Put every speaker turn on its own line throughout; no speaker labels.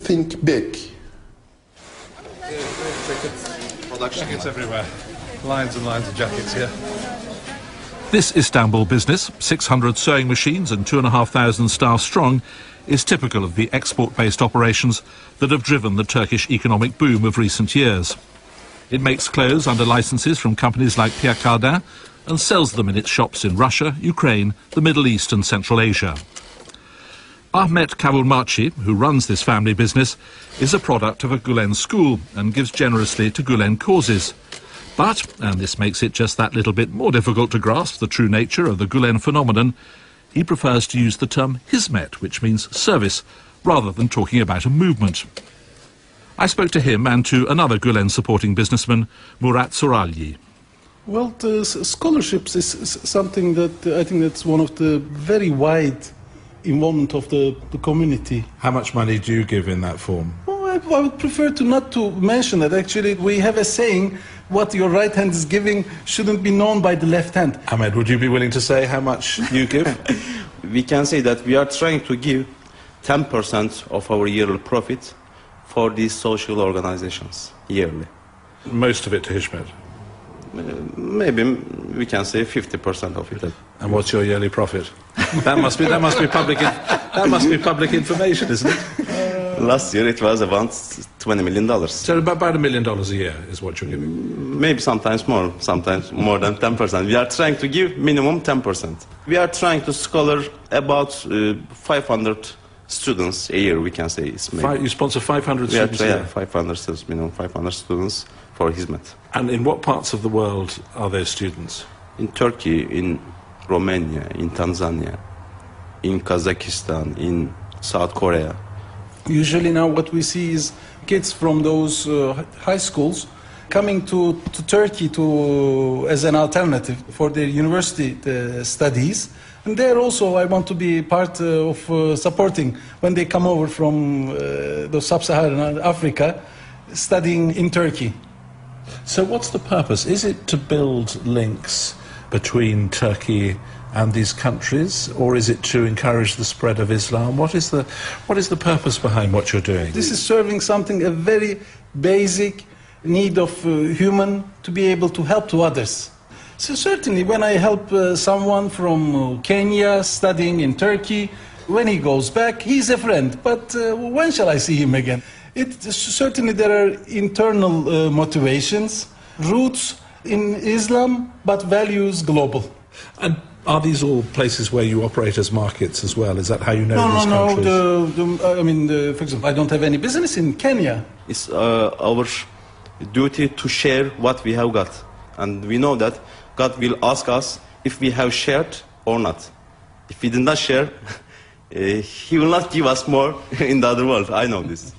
think big.
Jackets everywhere. Lines and lines of jackets here.
This Istanbul business, 600 sewing machines and 2,500 staff strong, is typical of the export-based operations that have driven the Turkish economic boom of recent years. It makes clothes under licenses from companies like Pierre Cardin and sells them in its shops in Russia, Ukraine, the Middle East and Central Asia. Ahmet Kavulmachi, who runs this family business, is a product of a Gulen school and gives generously to Gulen causes. But, and this makes it just that little bit more difficult to grasp the true nature of the Gulen phenomenon, he prefers to use the term hizmet, which means service, rather than talking about a movement. I spoke to him and to another Gulen supporting businessman, Murat Soralyi.
Well, the scholarships is something that I think that's one of the very wide involvement of the community.
How much money do you give in that form?
Well, I would prefer not to mention that. Actually, we have a saying, what your right hand is giving shouldn't be known by the left hand.
Ahmed, would you be willing to say how much you give?
We can say that we are trying to give 10% of our yearly profit for these social organizations yearly.
Most of it to Hizmet.
Maybe we can say 50% of it.
And what's your yearly profit? That must be public information, isn't it?
Last year it was about $20 million.
So about $1 million a year is what you're giving?
Maybe sometimes more than 10%. We are trying to give minimum 10%. We are trying to scholar about 500 students a year, we can say.
You sponsor 500 students a year?
500 students, minimum 500 students for Hizmet.
And in what parts of the world are those students?
In Turkey, in Romania, in Tanzania, in Kazakhstan, in South Korea.
Usually now what we see is kids from those high schools coming to Turkey as an alternative for their university studies. And there also I want to be part of supporting when they come over from the sub-Saharan Africa studying in Turkey.
So what's the purpose? Is it to build links between Turkey and these countries, or is it to encourage the spread of Islam? What is the purpose behind what you're doing?
This is serving something, a very basic need of human to be able to help to others. So certainly when I help someone from Kenya studying in Turkey, when he goes back, he's a friend. But when shall I see him again? Certainly there are internal motivations, roots in Islam, but values global.
And are these all places where you operate as markets as well? Is that how you know these countries?
No. For example, I don't have any business in Kenya.
It's our duty to share what we have got. And we know that God will ask us if we have shared or not. If we did not share, He will not give us more in the other world. I know this.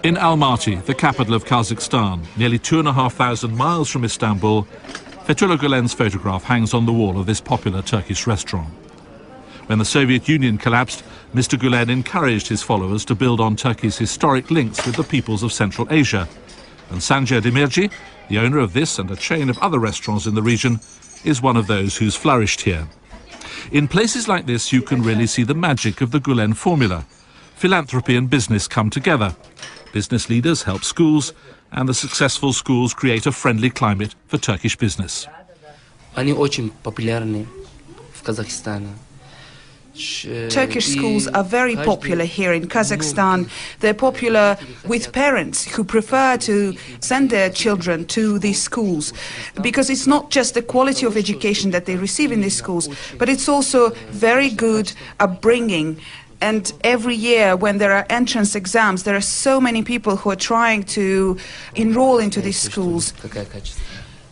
In Almaty, the capital of Kazakhstan, nearly 2,500 miles from Istanbul, Fethullah Gulen's photograph hangs on the wall of this popular Turkish restaurant. When the Soviet Union collapsed, Mr. Gulen encouraged his followers to build on Turkey's historic links with the peoples of Central Asia. And Sanjay Demirci, the owner of this and a chain of other restaurants in the region, is one of those who's flourished here. In places like this, you can really see the magic of the Gulen formula. Philanthropy and business come together. Business leaders help schools, and the successful schools create a friendly climate for Turkish business.
Они очень популярны в Казахстане.
Turkish schools are very popular here in Kazakhstan. They're popular with parents who prefer to send their children to these schools, because it's not just the quality of education that they receive in these schools, but it's also very good upbringing. And every year when there are entrance exams, there are so many people who are trying to enroll into these schools.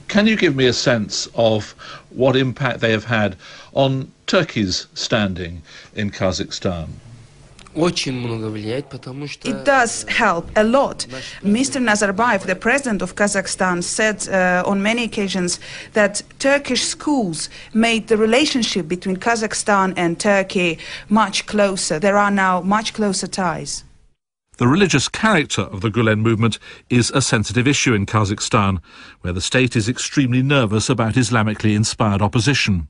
Can you give me a sense of what impact they have had on Turkey's standing in Kazakhstan?
It does help a lot. Mr. Nazarbayev, the president of Kazakhstan, said on many occasions that Turkish schools made the relationship between Kazakhstan and Turkey much closer. There are now much closer ties.
The religious character of the Gulen movement is a sensitive issue in Kazakhstan, where the state is extremely nervous about Islamically inspired opposition.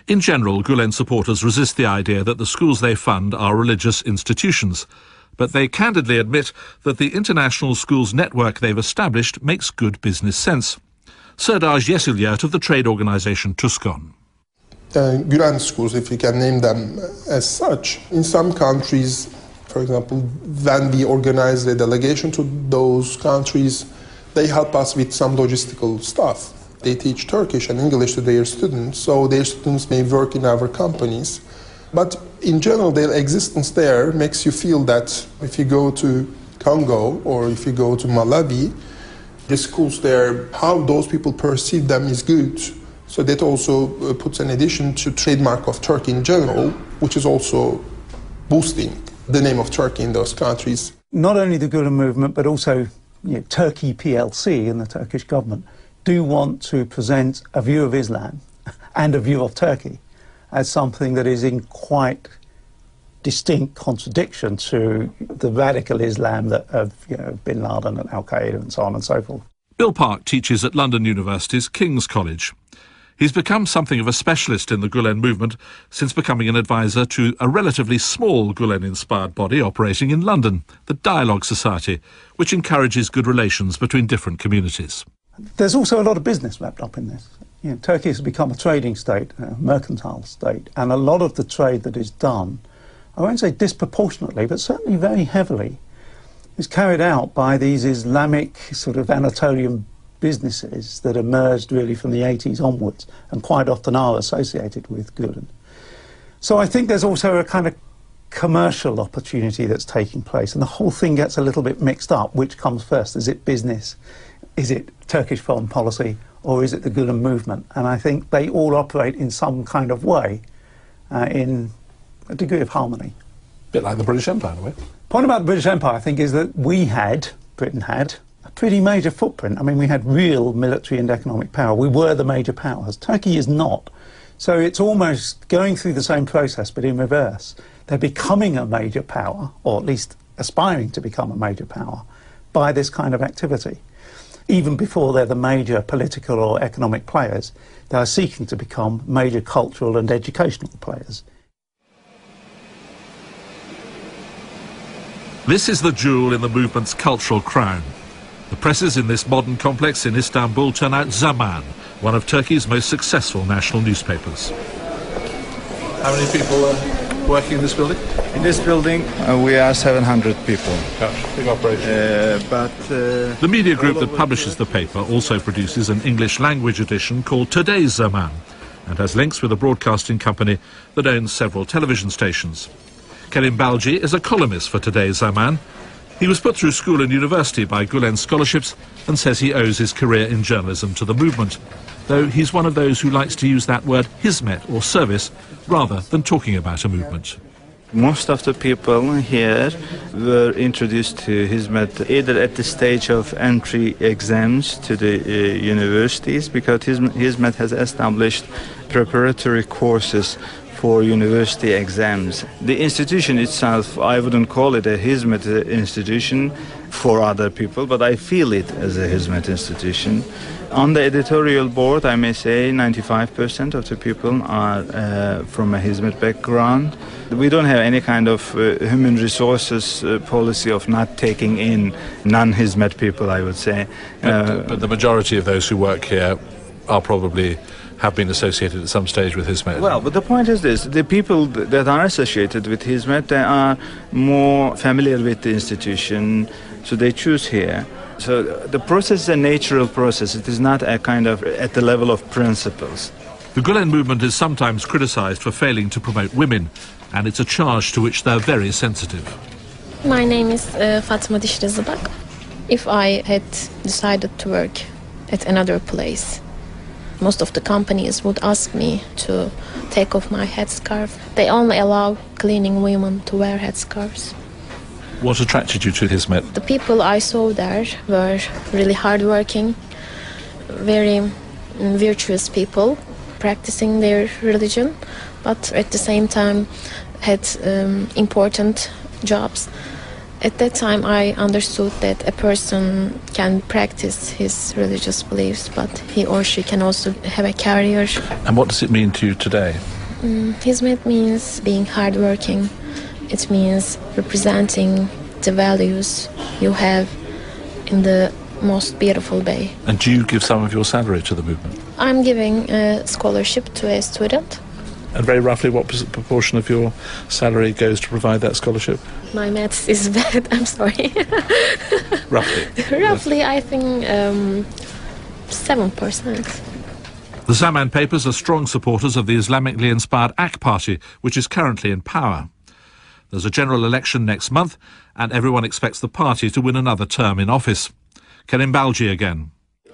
In general, Gulen supporters resist the idea that the schools they fund are religious institutions, but they candidly admit that the international schools network they've established makes good business sense. Serdar Yesilyurt of the trade organisation Tuskon.
Gulen schools, if you can name them as such, in some countries, for example, when we organize a delegation to those countries, they help us with some logistical stuff. They teach Turkish and English to their students, so their students may work in our companies. But in general, their existence there makes you feel that if you go to Congo or if you go to Malawi, the schools there, how those people perceive them is good. So that also puts an addition to trademark of Turkey in general, which is also boosting the name of Turkey in those countries.
Not only the Gulen movement, but also Turkey PLC and the Turkish government do want to present a view of Islam and a view of Turkey as something that is in quite distinct contradiction to the radical Islam that of Bin Laden and Al-Qaeda and so on and so forth.
Bill Park teaches at London University's King's College. He's become something of a specialist in the Gulen movement since becoming an advisor to a relatively small Gulen-inspired body operating in London, the Dialogue Society, which encourages good relations between different communities.
There's also a lot of business wrapped up in this. Turkey has become a trading state, a mercantile state, and a lot of the trade that is done, I won't say disproportionately, but certainly very heavily, is carried out by these Islamic sort of Anatolian businesses that emerged really from the 80s onwards and quite often are associated with Gulen. So I think there's also a kind of commercial opportunity that's taking place, and the whole thing gets a little bit mixed up. Which comes first? Is it business? Is it Turkish foreign policy? Or is it the Gulen movement? And I think they all operate in some kind of way in a degree of harmony.
A bit like the British Empire, in a way.
The point about the British Empire, I think, is that Britain had, a pretty major footprint. I mean, we had real military and economic power. We were the major powers. Turkey is not. So it's almost going through the same process, but in reverse. They're becoming a major power, or at least aspiring to become a major power, by this kind of activity. Even before they're the major political or economic players, they are seeking to become major cultural and educational players.
This is the jewel in the movement's cultural crown. The presses in this modern complex in Istanbul turn out Zaman, one of Turkey's most successful national newspapers.
How many people are working in this building?
In this building, we are 700 people.
Gosh, big operation.
The media group that publishes the paper also produces an English language edition called Today's Zaman and has links with a broadcasting company that owns several television stations. Kerim Balci is a columnist for Today's Zaman. He was put through school and university by Gulen scholarships and says he owes his career in journalism to the movement, though he's one of those who likes to use that word hizmet or service rather than talking about a movement.
Most of the people here were introduced to Hizmet either at the stage of entry exams to the universities, because Hizmet has established preparatory courses for university exams. The institution itself, I wouldn't call it a Hizmet institution for other people, but I feel it as a Hizmet institution. On the editorial board, I may say 95% of the people are from a Hizmet background. We don't have any kind of human resources policy of not taking in non-Hizmet people, I would say.
But the majority of those who work here are probably have been associated at some stage with Hizmet.
Well, but the point is this: the people that are associated with Hizmet, they are more familiar with the institution, so they choose here. So the process is a natural process. It is not a kind of at the level of principles.
The Gulen movement is sometimes criticised for failing to promote women, and it's a charge to which they're very sensitive.
My name is Fatma Dişrizabak. If I had decided to work at another place, most of the companies would ask me to take off my headscarf. They only allow cleaning women to wear headscarves.
What attracted you to Hizmet?
The people I saw there were really hardworking, very virtuous people, practicing their religion, but at the same time had important jobs. At that time, I understood that a person can practice his religious beliefs, but he or she can also have a career.
And what does it mean to you today?
Hizmet means being hardworking. It means representing the values you have in the most beautiful way.
And do you give some of your salary to the movement?
I'm giving a scholarship to a student.
And very roughly, what proportion of your salary goes to provide that scholarship?
My maths is bad, I'm sorry.
Roughly?
Roughly, I think 7%.
The Zaman papers are strong supporters of the Islamically inspired AK Party, which is currently in power. There's a general election next month, and everyone expects the party to win another term in office. Kerim Balji again.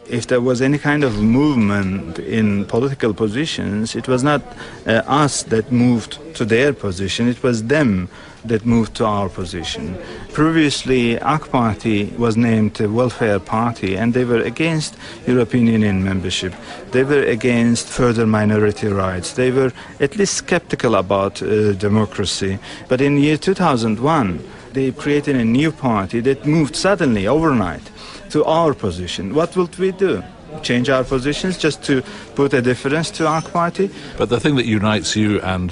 If there was any kind of movement in political positions, it was not us that moved to their position, it was them that moved to our position. Previously, AK Party was named a welfare party, and they were against European Union membership. They were against further minority rights. They were at least skeptical about democracy. But in year 2001, they created a new party that moved suddenly, overnight, to our position. What would we do? Change our positions just to put a difference to AK Party?
But the thing that unites you and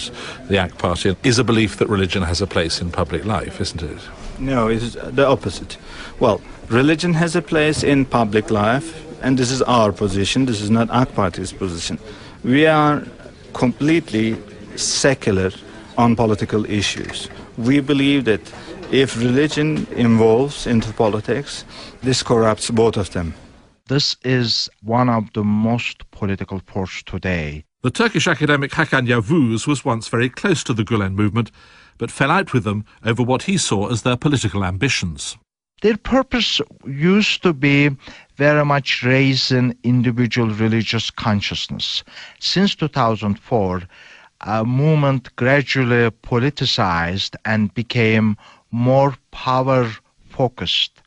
the AK Party is a belief that religion has a place in public life, isn't it?
No, it's the opposite. Well, religion has a place in public life, and this is our position. This is not AK Party's position. We are completely secular on political issues. We believe that if religion involves into politics, this corrupts both of them.
This is one of the most political forces today.
The Turkish academic Hakan Yavuz was once very close to the Gulen movement, but fell out with them over what he saw as their political ambitions.
Their purpose used to be very much raising individual religious consciousness. Since 2004, a movement gradually politicized and became more power-focused.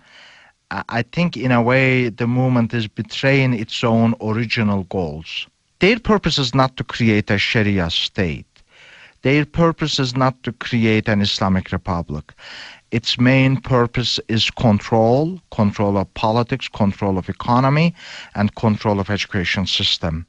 I think in a way the movement is betraying its own original goals. Their purpose is not to create a Sharia state. Their purpose is not to create an Islamic republic. Its main purpose is control of politics, control of economy, and control of education system.